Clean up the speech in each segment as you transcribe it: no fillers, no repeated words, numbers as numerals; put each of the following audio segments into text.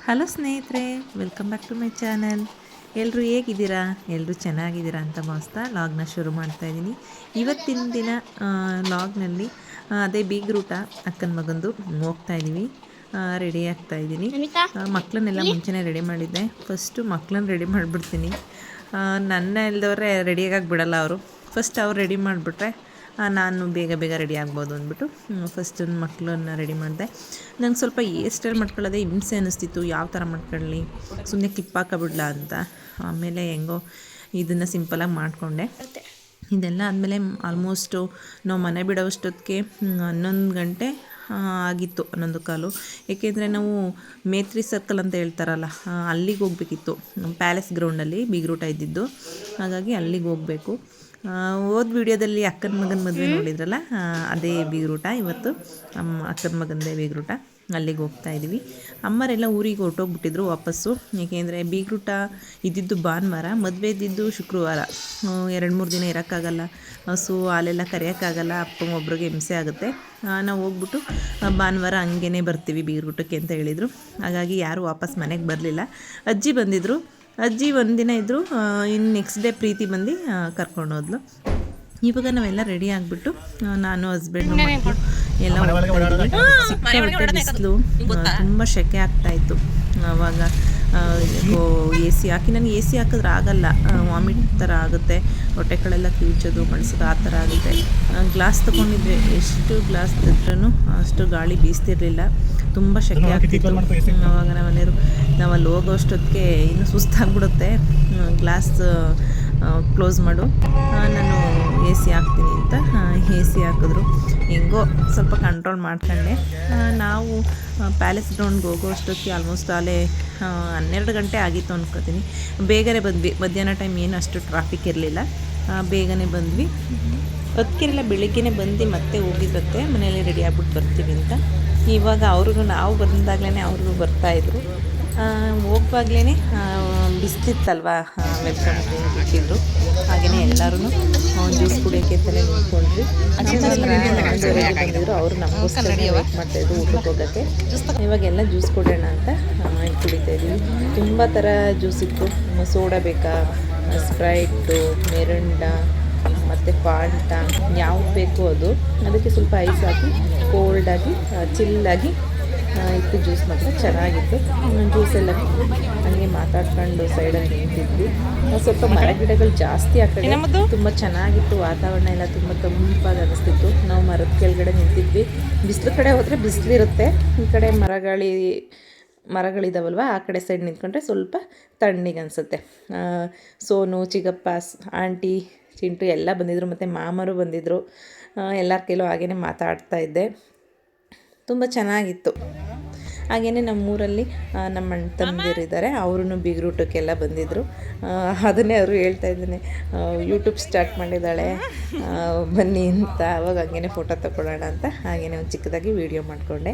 Hello ಸ್ನೇಹಿತರೆ, welcome back to my channel. ಎಲ್ಲರೂ ಹೇಗಿದ್ದೀರಾ? ಎಲ್ಲರೂ ಚೆನ್ನಾಗಿದ್ದೀರಾ ಅಂತ ಭಾವಿಸ್ತಾ ಲಾಗ್ನ ಶುರು ಮಾಡ್ತಾಯಿದ್ದೀನಿ. ಇವತ್ತಿನ ದಿನ ಲಾಗ್ನಲ್ಲಿ ಅದೇ ಬೀಗ್ರೂಟ ಅಕ್ಕನ ಮಗಂದು ಹೋಗ್ತಾಯಿದ್ದೀವಿ. ರೆಡಿ ಆಗ್ತಾಯಿದ್ದೀನಿ. ಮಕ್ಕಳನ್ನೆಲ್ಲ ಮುಂಚೆನೇ ರೆಡಿ ಮಾಡಿದ್ದೆ. ಫಸ್ಟು ಮಕ್ಕಳನ್ನ ರೆಡಿ ಮಾಡಿಬಿಡ್ತೀನಿ. ನನ್ನ ಇಲ್ದವ್ರೆ ರೆಡಿಯಾಗಿ ಬಿಡಲ್ಲ ಅವರು. ಫಸ್ಟ್ ಅವ್ರು ರೆಡಿ ಮಾಡಿಬಿಟ್ರೆ ನಾನು ಬೇಗ ಬೇಗ ರೆಡಿ ಆಗ್ಬೋದು ಅಂದ್ಬಿಟ್ಟು ಫಸ್ಟ್ ಮಕ್ಕಳನ್ನ ರೆಡಿ ಮಾಡಿದೆ. ನಂಗೆ ಸ್ವಲ್ಪ ಹೇರ್ ಸ್ಟೈಲ್ ಮಾಡ್ಕೊಳ್ಳೋದೇ ಹಿಂಸೆ ಅನ್ನಿಸ್ತಿತ್ತು. ಯಾವ ಥರ ಮಾಡ್ಕೊಳ್ಳಿ, ಸುಮ್ಮನೆ ಕ್ಲಿಪ್ ಹಾಕಬಿಡ್ಲ ಅಂತ. ಆಮೇಲೆ ಹೆಂಗೋ ಇದನ್ನು ಸಿಂಪಲಾಗಿ ಮಾಡಿಕೊಂಡೆ. ಇದೆಲ್ಲ ಆದಮೇಲೆ ಆಲ್ಮೋಸ್ಟು ನಾವು ಮನೆ ಬಿಡೋಷ್ಟೊತ್ತಿಗೆ 11 ಗಂಟೆ ಆಗಿತ್ತು, 11 ಕಾಲು. ಏಕೆಂದರೆ ನಾವು ಮೇತ್ರಿ ಸರ್ಕಲ್ ಅಂತ ಹೇಳ್ತಾರಲ್ಲ, ಅಲ್ಲಿಗೆ ಹೋಗ್ಬೇಕಿತ್ತು. ಪ್ಯಾಲೇಸ್ ಗ್ರೌಂಡಲ್ಲಿ ಬೀಗ್ರೂಟ ಇದ್ದಿದ್ದು, ಹಾಗಾಗಿ ಅಲ್ಲಿಗೆ ಹೋಗಬೇಕು. ಹೋದ ವಿಡಿಯೋದಲ್ಲಿ ಅಕ್ಕನ ಮಗನ ಮದುವೆ ನೋಡಿದ್ರಲ್ಲ, ಅದೇ ಬೀಗ್ರೂಟ. ಇವತ್ತು ಅಕ್ಕನ ಮಗನದೇ ಬೀಗ್ರೂಟ. ಅಲ್ಲಿಗೆ ಹೋಗ್ತಾಯಿದ್ದೀವಿ. ಅಮ್ಮರೆಲ್ಲ ಊರಿಗೆ ಹೊರಟೋಗ್ಬಿಟ್ಟಿದ್ರು ವಾಪಸ್ಸು. ಏಕೆಂದರೆ ಬೀಗ್ರೂಟ ಇದ್ದಿದ್ದು ಭಾನುವಾರ, ಮದುವೆ ಇದ್ದಿದ್ದು ಶುಕ್ರವಾರ. 2-3 ದಿನ ಇರೋಕ್ಕಾಗಲ್ಲ, ಹಸು ಹಾಲೆಲ್ಲ ಕರೆಯೋಕ್ಕಾಗಲ್ಲ, ಅಪ್ಪ ಒಬ್ರಿಗೆ ಹಿಂಸೆ ಆಗುತ್ತೆ. ನಾವು ಹೋಗ್ಬಿಟ್ಟು ಭಾನುವಾರ ಹಂಗೇ ಬರ್ತೀವಿ ಬೀಗ್ರೂಟಕ್ಕೆ ಅಂತ ಹೇಳಿದರು. ಹಾಗಾಗಿ ಯಾರೂ ವಾಪಸ್ ಮನೆಗೆ ಬರಲಿಲ್ಲ. ಅಜ್ಜಿ ಬಂದಿದ್ದರು. ಅಜ್ಜಿ ಒಂದಿನ ಇದ್ದರು. ಇನ್ನು ನೆಕ್ಸ್ಟ್ ಡೇ ಪ್ರೀತಿ ಬಂದು ಕರ್ಕೊಂಡೋದ್ಲು. ಇವಾಗ ನಾವೆಲ್ಲ ರೆಡಿ ಆಗಿಬಿಟ್ಟು ನಾನು ಹಸ್ಬೆಂಡು ಮಕ್ಕಳು ಎಲ್ಲ ಹೋಗ್ತಾಯಿದ್ವಿ. ಬಿಸಿಲು ತುಂಬ ಸೆಕೆ ಆಗ್ತಾಯಿತ್ತು. ಆವಾಗ ಎ ಸಿ ಹಾಕಿ, ನನಗೆ ಎ ಸಿ ಹಾಕಿದ್ರೆ ಆಗಲ್ಲ, ವಾಮಿಟ್ ಥರ ಆಗುತ್ತೆ, ಹೊಟ್ಟೆ ಕಳೆಲ್ಲ ಕಿವುಚೋದು ಮಡಿಸೋದು ಆ ಥರ ಆಗುತ್ತೆ. ಗ್ಲಾಸ್ ತೊಗೊಂಡಿದ್ವಿ, ಎಷ್ಟು ಗ್ಲಾಸ್ ತೆಗೆದ್ರೂ ಅಷ್ಟು ಗಾಳಿ ಬೀಸ್ತಿರಲಿಲ್ಲ. ತುಂಬ ಸೆಕೆ ಆಗ್ತಿತ್ತು. ಆವಾಗ ನಾವು ಅಲ್ಲಿ ಹೋಗೋಷ್ಟೊತ್ತಿಗೆ ಇನ್ನೂ ಸುಸ್ತಾಗ್ಬಿಡುತ್ತೆ. ಗ್ಲಾಸ್ ಕ್ಲೋಸ್ ಮಾಡು, ನಾನು ಎ ಸಿ ಹಾಕ್ತೀನಿ ಅಂತ ಎ ಸಿ ಹಾಕಿದ್ರು. ಹೆಂಗೋ ಸ್ವಲ್ಪ ಕಂಟ್ರೋಲ್ ಮಾಡ್ಕೊಂಡೆ. ನಾವು ಪ್ಯಾಲೇಸ್ ಗ್ರೌಂಡ್ಗೆ ಹೋಗೋ ಅಷ್ಟೊತ್ತಿಗೆ ಆಲ್ಮೋಸ್ಟ್ ಅಲ್ಲೇ 12 ಗಂಟೆ ಆಗಿತ್ತು ಅಂದ್ಕೋತೀನಿ. ಬೇಗನೆ ಬಂದ್ವಿ. ಮಧ್ಯಾಹ್ನ ಟೈಮ್ ಏನು ಅಷ್ಟು ಟ್ರಾಫಿಕ್ ಇರಲಿಲ್ಲ, ಬೇಗನೆ ಬಂದ್ವಿ. ಅದಕ್ಕೆಲ್ಲ ಬೆಳಿಗ್ಗೆನೇ ಬಂದು ಮತ್ತೆ ಹೋಗಿದ್ದತ್ತೆ ಮನೆಯಲ್ಲಿ ರೆಡಿ ಆಗ್ಬಿಟ್ಟು ಬರ್ತೀವಿ ಅಂತ. ಇವಾಗ ಅವ್ರಿಗೂ ನಾವು ಬಂದಾಗಲೇ ಅವ್ರಿಗೂ ಬರ್ತಾಯಿದ್ರು. ಹೋಗುವಾಗಲೇ ಬಿಸಿಲಿತ್ತಲ್ವ, ವೆಲ್ಕಮ್ ಬಿಟ್ಟಿದ್ರು. ಹಾಗೆಯೇ ಎಲ್ಲರೂ ಜ್ಯೂಸ್ ಕುಡಿಯೋಕ್ಕೆ ಅಂತಲೇ ನಿಂತ್ಕೊಂಡ್ವಿ. ಬಂದಿದ್ರು, ಅವರು ನಮಗೋಸ್ಕರ ವೇಟ್ ಮಾಡ್ತಾಯಿದ್ರು ಊಟಕ್ಕೆ ಹೋಗೋಕ್ಕೆ. ಇವಾಗೆಲ್ಲ ಜ್ಯೂಸ್ ಕೊಡೋಣ ಅಂತ ಕುಡಿತಾಯಿದ್ವಿ. ತುಂಬ ಥರ ಜ್ಯೂಸ್ ಇತ್ತು. ಸೋಡಾ ಬೇಕಾ, ಸ್ಪ್ರೈಟು, ಮೆರಿಂಡಾ ಮತ್ತು ಫಾಂಟಾ, ಯಾವ್ದು ಬೇಕು ಅದು. ಅದಕ್ಕೆ ಸ್ವಲ್ಪ ಐಸ್ ಹಾಕಿ ಕೋಲ್ಡಾಗಿ ಚಿಲ್ಲಾಗಿ ಇತ್ತು. ಜ್ಯೂಸ್ ಮಾತ್ರ ಚೆನ್ನಾಗಿತ್ತು. ಜ್ಯೂಸೆಲ್ಲ ಹಾಗೆ ಮಾತಾಡ್ಕೊಂಡು ಸೈಡಲ್ಲಿ ನಿಂತಿದ್ವಿ. ಸ್ವಲ್ಪ ಮರ ಗಿಡಗಳು ಜಾಸ್ತಿ ಆ ಕಡೆ, ತುಂಬ ಚೆನ್ನಾಗಿತ್ತು. ವಾತಾವರಣ ಎಲ್ಲ ತುಂಬ ತಂಪಾಗಿ ಅನ್ನಿಸ್ತಿತ್ತು. ನಾವು ಮರದ ಕೆಳಗಡೆ ನಿಂತಿದ್ವಿ. ಬಿಸಿಲು ಕಡೆ ಹೋದರೆ ಬಿಸಿಲಿರುತ್ತೆ, ಈ ಕಡೆ ಮರಗಳಿದಾವಲ್ವ, ಆ ಕಡೆ ಸೈಡ್ ನಿಂತ್ಕೊಂಡ್ರೆ ಸ್ವಲ್ಪ ತಣ್ಣಗೆ ಅನಿಸುತ್ತೆ. ಸೋನು, ಚಿಕ್ಕಪ್ಪ, ಆಂಟಿ, ಚಿಂಟು ಎಲ್ಲ ಬಂದಿದ್ದರು, ಮತ್ತು ಮಾಮರು ಬಂದಿದ್ದರು. ಎಲ್ಲರ ಕೈಲೂ ಹಾಗೇ ಮಾತಾಡ್ತಾ ಇದ್ದೆ. ತುಂಬ ಚೆನ್ನಾಗಿತ್ತು. ಹಾಗೆಯೇ ನಮ್ಮೂರಲ್ಲಿ ನಮ್ಮ ಅಣ್ಣ ತಮ್ಮಂದಿರಿದ್ದಾರೆ, ಅವರು ಬೀಗ್ರೂಟಕ್ಕೆಲ್ಲ ಬಂದಿದ್ದರು. ಅದನ್ನೇ ಅವರು ಹೇಳ್ತಾ ಇದ್ದಾನೆ, ಯೂಟ್ಯೂಬ್ ಸ್ಟಾರ್ಟ್ ಮಾಡಿದ್ದಾಳೆ ಬನ್ನಿ ಅಂತ. ಅವಾಗ ಹಾಗೇ ಫೋಟೋ ತಗೊಳ್ಳೋಣ ಅಂತ ಹಾಗೇ ಒಂದು ಚಿಕ್ಕದಾಗಿ ವೀಡಿಯೋ ಮಾಡಿಕೊಂಡೆ.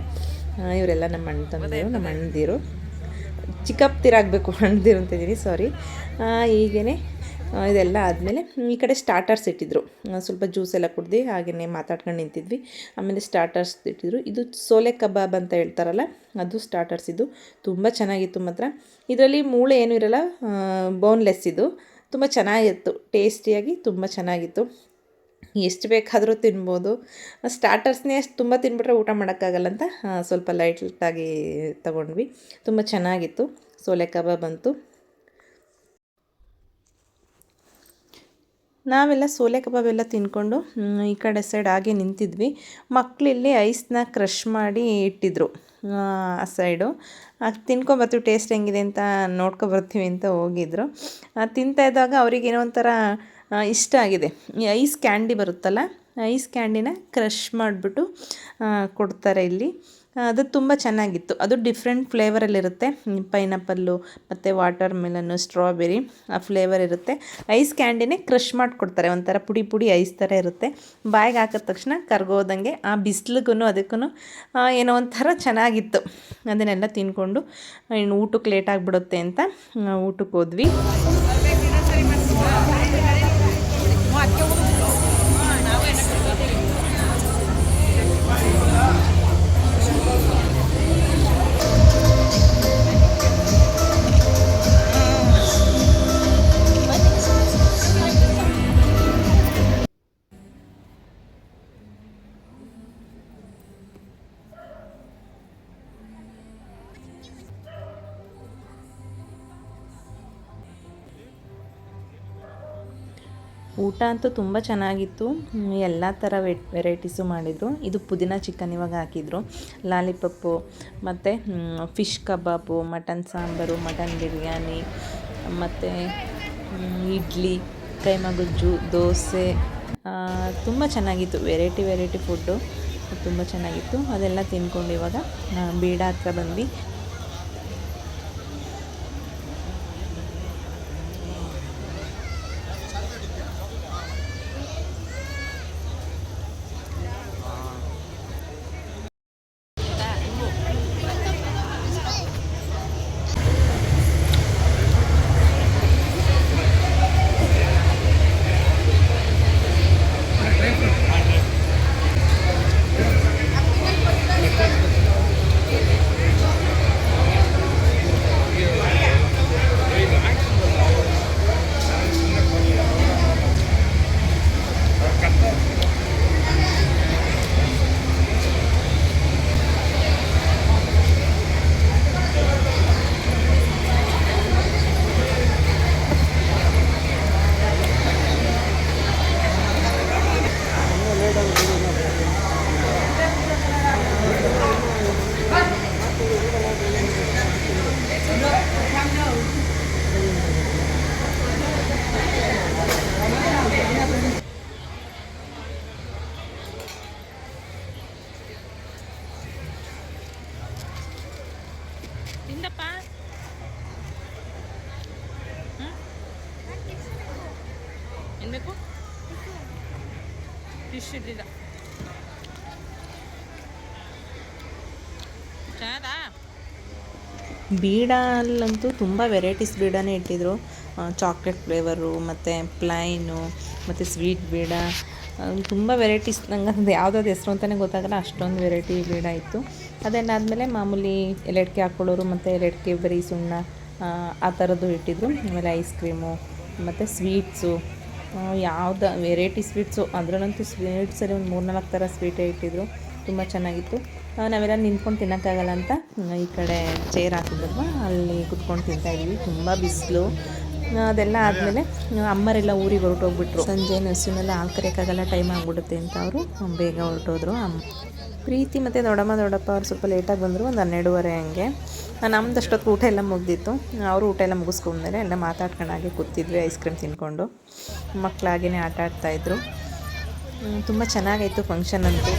ಇವರೆಲ್ಲ ನಮ್ಮ ಅಣ್ಣ ತಮ್ಮಂದಿರು, ನಮ್ಮ ಅಣ್ಣದಿರು, ಚಿಕ್ಕಪ್ಪದಿರಾಗಬೇಕು, ಅಣ್ಣದಿರು ಅಂತಿದ್ದೀನಿ, ಸಾರಿ. ಹೀಗೇ ಇದೆಲ್ಲ ಆದಮೇಲೆ ಈ ಕಡೆ ಸ್ಟಾರ್ಟರ್ಸ್ ಇಟ್ಟಿದ್ರು. ಸ್ವಲ್ಪ ಜ್ಯೂಸ್ ಎಲ್ಲ ಕುಡ್ದು ಹಾಗೆಯೇ ಮಾತಾಡ್ಕೊಂಡು ನಿಂತಿದ್ವಿ. ಆಮೇಲೆ ಸ್ಟಾರ್ಟರ್ಸ್ ಇಟ್ಟಿದ್ರು. ಇದು ಸೋಲೆ ಕಬಾಬ್ ಅಂತ ಹೇಳ್ತಾರಲ್ಲ, ಅದು ಸ್ಟಾರ್ಟರ್ಸ್. ಇದು ತುಂಬ ಚೆನ್ನಾಗಿತ್ತು ಮಾತ್ರ. ಇದರಲ್ಲಿ ಮೂಳೆ ಏನೂ ಇರಲ್ಲ, ಬೋನ್ಲೆಸ್. ಇದು ತುಂಬ ಚೆನ್ನಾಗಿತ್ತು, ಟೇಸ್ಟಿಯಾಗಿ ತುಂಬ ಚೆನ್ನಾಗಿತ್ತು. ಎಷ್ಟು ಬೇಕಾದರೂ ತಿನ್ಬೋದು. ಸ್ಟಾರ್ಟರ್ಸ್ನೇ ಅಷ್ಟು ತುಂಬ ತಿನ್ಬಿಟ್ರೆ ಊಟ ಮಾಡೋಕ್ಕಾಗಲ್ಲ ಅಂತ ಸ್ವಲ್ಪ ಲೈಟಾಗಿ ತೊಗೊಂಡ್ವಿ. ತುಂಬ ಚೆನ್ನಾಗಿತ್ತು. ಸೋಲೆ ಕಬಾಬ್ ಅಂತೂ ನಾವೆಲ್ಲ ಸೋಲೆ ಕಬಾಬೆಲ್ಲ ತಿಂದ್ಕೊಂಡು ಈ ಕಡೆ ಸೈಡ್ ಹಾಗೆ ನಿಂತಿದ್ವಿ. ಮಕ್ಕಳಿಲ್ಲಿ ಐಸ್ನ ಕ್ರಷ್ ಮಾಡಿ ಇಟ್ಟಿದ್ರು ಆ ಸೈಡು. ತಿನ್ಕೊಂಬರ್ತೀವಿ, ಟೇಸ್ಟ್ ಹೆಂಗಿದೆ ಅಂತ ನೋಡ್ಕೊಬರ್ತೀವಿ ಅಂತ ಹೋಗಿದ್ರು. ತಿಂತಾಯಿದ್ದಾಗ ಅವ್ರಿಗೇನೋ ಒಂಥರ ಇಷ್ಟ ಆಗಿದೆ. ಈ ಐಸ್ ಕ್ಯಾಂಡಿ ಬರುತ್ತಲ್ಲ, ಐಸ್ ಕ್ಯಾಂಡಿನ ಕ್ರಷ್ ಮಾಡಿಬಿಟ್ಟು ಕೊಡ್ತಾರೆ ಇಲ್ಲಿ. ಅದು ತುಂಬ ಚೆನ್ನಾಗಿತ್ತು. ಅದು ಡಿಫ್ರೆಂಟ್ ಫ್ಲೇವರಲ್ಲಿರುತ್ತೆ. ಪೈನಾಪಲ್ಲು ಮತ್ತು ವಾಟರ್ ಮೆಲನ್ನು, ಸ್ಟ್ರಾಬೆರಿ ಆ ಫ್ಲೇವರ್ ಇರುತ್ತೆ. ಐಸ್ ಕ್ಯಾಂಡಿನೇ ಕ್ರಷ್ ಮಾಡಿಕೊಡ್ತಾರೆ, ಒಂಥರ ಪುಡಿ ಪುಡಿ ಐಸ್ ಥರ ಇರುತ್ತೆ. ಬಾಯಿಗೆ ಹಾಕಿದ ತಕ್ಷಣ ಕರ್ಗೋದಂಗೆ. ಆ ಬಿಸಿಲಿಗೂ ಅದಕ್ಕೂ ಏನೋ ಒಂಥರ ಚೆನ್ನಾಗಿತ್ತು. ಅದನ್ನೆಲ್ಲ ತಿಂದ್ಕೊಂಡು ಇನ್ನು ಊಟಕ್ಕೆ ಲೇಟ್ ಆಗಿಬಿಡುತ್ತೆ ಅಂತ ಊಟಕ್ಕೆ ಹೋದ್ವಿ. ಊಟ ಅಂತೂ ತುಂಬ ಚೆನ್ನಾಗಿತ್ತು. ಎಲ್ಲ ಥರ ವೆರೈಟೀಸು ಮಾಡಿದರು. ಇದು ಪುದೀನ ಚಿಕನ್ ಇವಾಗ ಹಾಕಿದರು, ಲಾಲಿಪಪ್ಪು ಮತ್ತು ಫಿಶ್ ಕಬಾಬು, ಮಟನ್ ಸಾಂಬಾರು, ಮಟನ್ ಬಿರಿಯಾನಿ, ಮತ್ತು ಇಡ್ಲಿ, ಕೈಮಾ ಗೊಜ್ಜು, ದೋಸೆ, ತುಂಬ ಚೆನ್ನಾಗಿತ್ತು. ವೆರೈಟಿ ಫುಡ್ಡು ತುಂಬ ಚೆನ್ನಾಗಿತ್ತು. ಅದೆಲ್ಲ ತಿಂದ್ಕೊಂಡು ಇವಾಗ ಬೀಡ ಹತ್ರ ಬಂದ್ವಿ. ತಿಂದಪ್ಪ ಏನು ಬೇಕು? ಫಿಶ್ ಇದ್ದಿದ್ದ ಚೆನ್ನಾದಾ? ಬೀಡಲ್ಲಂತೂ ತುಂಬ ವೆರೈಟೀಸ್ ಬೀಡಾನೇ ಇಟ್ಟಿದ್ರು. ಚಾಕ್ಲೇಟ್ ಫ್ಲೇವರು, ಮತ್ತು ಪ್ಲೈನು, ಮತ್ತು ಸ್ವೀಟ್ ಬೀಡ, ತುಂಬ ವೆರೈಟೀಸ್. ನಂಗೆ ಅದು ಯಾವುದಾದ್ರು ಹೆಸ್ರು ಅಂತಲೇ ಗೊತ್ತಾಗಲ್ಲ, ಅಷ್ಟೊಂದು ವೆರೈಟಿ ಬೀಡ ಇತ್ತು. ಅದನ್ನಾದಮೇಲೆ ಮಾಮೂಲಿ ಎಲೆಡ್ಕೆ ಹಾಕ್ಕೊಳ್ಳೋರು, ಮತ್ತು ಎಲೆಡ್ಕೆ ಬರೀ ಸುಣ್ಣ ಆ ಥರದ್ದು ಇಟ್ಟಿದ್ರು. ಆಮೇಲೆ ಐಸ್ ಕ್ರೀಮು ಮತ್ತು ಸ್ವೀಟ್ಸು, ಯಾವ್ದು ವೆರೈಟಿ ಸ್ವೀಟ್ಸು. ಅದರಲ್ಲಂತೂ ಸ್ವೀಟ್ಸಲ್ಲಿ ಒಂದು 3-4 ಥರ ಸ್ವೀಟೇ ಇಟ್ಟಿದ್ರು. ತುಂಬ ಚೆನ್ನಾಗಿತ್ತು. ನಾವೆಲ್ಲ ನಿಂತ್ಕೊಂಡು ತಿನ್ನೋಕ್ಕಾಗಲ್ಲ ಅಂತ ಈ ಕಡೆ ಚೇರ್ ಹಾಕಿದ್ರಲ್ವ, ಅಲ್ಲಿ ಕುತ್ಕೊಂಡು ತಿಂತಾಯಿದ್ವಿ. ತುಂಬ ಬಿಸಿಲು. ಅದೆಲ್ಲ ಆದಮೇಲೆ ಅಮ್ಮರೆಲ್ಲ ಊರಿಗೆ ಹೊರಟೋಗ್ಬಿಟ್ರು. ಸಂಜೆ ನಸುನೆಲ್ಲ ಹಾಲು ಕರೆಯೋಕ್ಕಾಗಲ್ಲ, ಟೈಮ್ ಆಗಿಬಿಡುತ್ತೆ ಅಂತ ಅವರು ಬೇಗ ಹೊರಟೋದ್ರು. ಪ್ರೀತಿ ಮತ್ತು ದೊಡ್ಡಪ್ಪ ಅವ್ರು ಸ್ವಲ್ಪ ಲೇಟಾಗಿ ಬಂದರು, ಒಂದು 12:30 ಹಂಗೆ. ನಮ್ದು ಅಷ್ಟೊತ್ತು ಊಟ ಎಲ್ಲ ಮುಗ್ದಿತ್ತು. ಅವರು ಊಟ ಎಲ್ಲ ಮುಗಿಸ್ಕೊಂಡ್ಮೇಲೆ ಎಲ್ಲ ಮಾತಾಡ್ಕೊಂಡು ಹಾಗೆ ಕೂತಿದ್ವಿ, ಐಸ್ ಕ್ರೀಮ್ ತಿಂದ್ಕೊಂಡು. ಮಕ್ಕಳಾಗೇ ಆಟ ಆಡ್ತಾಯಿದ್ರು. ತುಂಬ ಚೆನ್ನಾಗಾಯಿತು ಫಂಕ್ಷನ್ ಅಂತೂ,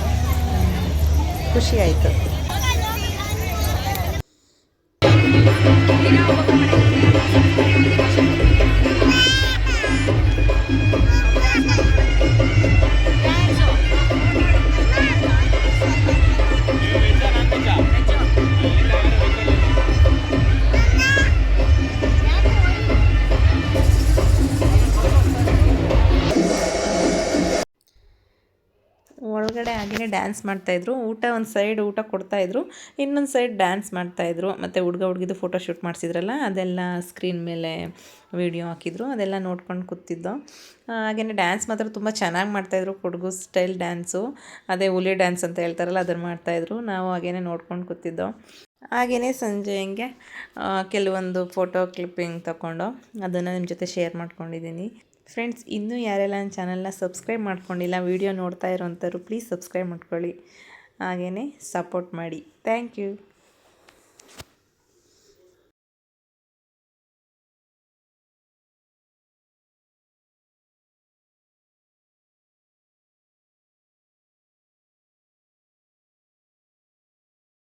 ಖುಷಿ ಆಯಿತು. ಒಳಗಡೆ ಹಾಗೆಯೇ ಡ್ಯಾನ್ಸ್ ಮಾಡ್ತಾಯಿದ್ರು. ಒಂದು ಸೈಡ್ ಊಟ ಕೊಡ್ತಾಯಿದ್ರು, ಇನ್ನೊಂದು ಸೈಡ್ ಡ್ಯಾನ್ಸ್ ಮಾಡ್ತಾಯಿದ್ರು. ಮತ್ತು ಹುಡುಗಿದು ಫೋಟೋ ಶೂಟ್ ಮಾಡಿಸಿದ್ರಲ್ಲ, ಅದೆಲ್ಲ ಸ್ಕ್ರೀನ್ ಮೇಲೆ ವೀಡಿಯೋ ಹಾಕಿದ್ರು, ಅದೆಲ್ಲ ನೋಡ್ಕೊಂಡು ಕೂತಿದ್ದೋ. ಹಾಗೆಯೇ ಡ್ಯಾನ್ಸ್ ಮಾತ್ರ ತುಂಬ ಚೆನ್ನಾಗಿ ಮಾಡ್ತಾಯಿದ್ರು. ಕೊಡಗು ಸ್ಟೈಲ್ ಡ್ಯಾನ್ಸು, ಅದೇ ಹುಲಿ ಡ್ಯಾನ್ಸ್ ಅಂತ ಹೇಳ್ತಾರಲ್ಲ, ಅದನ್ನು ಮಾಡ್ತಾಯಿದ್ರು. ನಾವು ಹಾಗೆಯೇ ನೋಡ್ಕೊಂಡು ಕೂತಿದ್ದೋ. ಹಾಗೆಯೇ ಸಂಜೆ ಹಿಂಗೆ ಕೆಲವೊಂದು ಫೋಟೋ ಕ್ಲಿಪ್ಪಿಂಗ್ ತಗೊಂಡು ಅದನ್ನು ನಿಮ್ಮ ಜೊತೆ ಶೇರ್ ಮಾಡ್ಕೊಂಡಿದ್ದೀನಿ. ಫ್ರೆಂಡ್ಸ್, ಇನ್ನೂ ಯಾರೆಲ್ಲ ನನ್ನ ಚಾನಲ್ನ ಸಬ್ಸ್ಕ್ರೈಬ್ ಮಾಡ್ಕೊಂಡಿಲ್ಲ, ವೀಡಿಯೋ ನೋಡ್ತಾ ಇರೋಂಥವ್ರು ಪ್ಲೀಸ್ ಸಬ್ಸ್ಕ್ರೈಬ್ ಮಾಡ್ಕೊಳ್ಳಿ, ಹಾಗೆಯೇ ಸಪೋರ್ಟ್ ಮಾಡಿ. Thank you.